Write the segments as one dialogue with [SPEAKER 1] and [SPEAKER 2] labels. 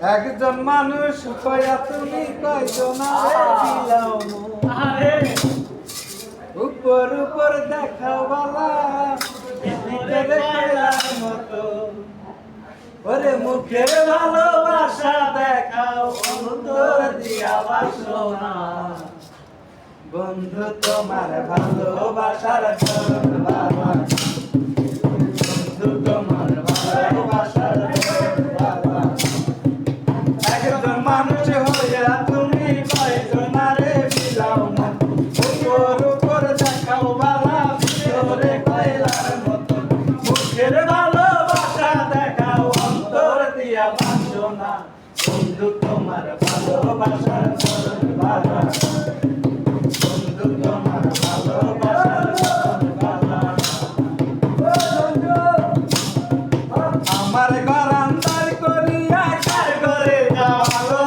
[SPEAKER 1] একজন মানুষ কইয়া তুমি কয়জনারে বিলাও উপর উপর দেখাও বালা ভিতরে খেলার মতো ওরে মুখের ভালোবাসা দেখাও অন্তর দিয়া বাসনা বন্ধু তোমার ভালোবাসার ধরন বাবা বন্ধু তোমার ভালোবাসার ধরন বাবা একজন মানুষ হইয়া তুমি কয়জনারে বিলাও না উপর উপর দেখাও বালা ভিতরে কয়লার মতো মুখের ভালোবাসা দেখাও অন্তর দিয়া বাসনা বন্ধু তোমার ভালোবাসার ধরন বাবা বন্ধু তোমার ভালোবাসার ধরন বাবা আমার গরান্দার করিয়া কার করে যাওয়ালো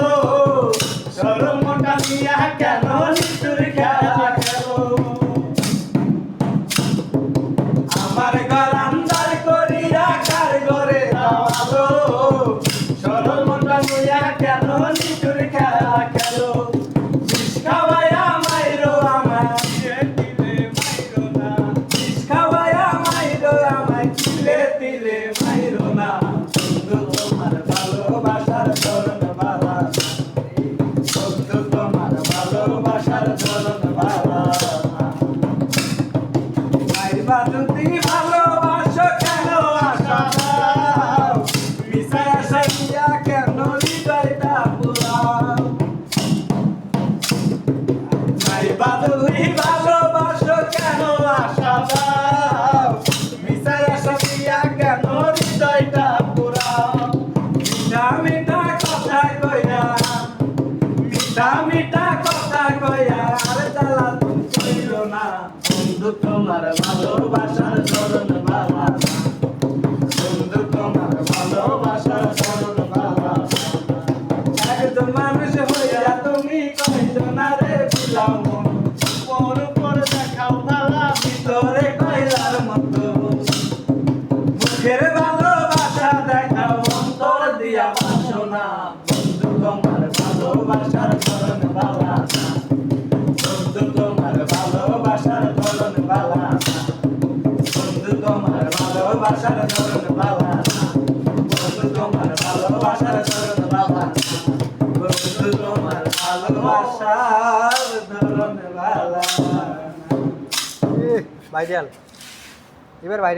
[SPEAKER 1] সরম টানিয়া কেন নিতুর খেলা খেলো আমার গরান্দার করিয়া কার করে যাওয়ালো সরম টানিয়া কেন নিতুর খেলা খেলো বিষ খাওয়াইয়া মাইরো আমার দিলে মাইরো না বিষ খাওয়াইয়া মাইরো আমার দিলে মাইরো না বন্ধু তোমার ভালোবাসার ধরন বাবা বন্ধু তোমার ভালোবাসার ধরন বাবা মাইরবা যদি ভালোবাসো কেন আশা দাও মিশায় আশা দিয়া কেন হৃদয়টা পুরাও মাইরবা যদি ভালোবাসো কেন আশা দাও মিশায় আশা দিয়া কেন হৃদয়টা পুরাও মিঠা মিঠা কথা কইয়া মিঠা মিঠা কথা কইয়া আর জ্বালা তুমি কইলো না বন্ধু তোমার ভালোবাসার ধরন বাবা বন্ধু তোমার ভালোবাসার ধরন বাবা একজন মানুষ হইয়া তুমি কয়জনারে বিলাও উপর উপর দেখাও বালা ভিতরে কয়লার মতো মুখের ভালোবাসা দেখাও অন্তর দিয়া বাসনা বন্ধু তোমার ভালোবাসার ধরন বাবা বন্ধু তোমার ভালোবাসার ধরন বাবা বন্ধু তোমার ভালোবাসার ধরন বাবা বন্ধু তোমার ভালোবাসার ধরন বাবা বন্ধু তোমার ভালোবাসার ধরন বাবা
[SPEAKER 2] ভাইরাল এবার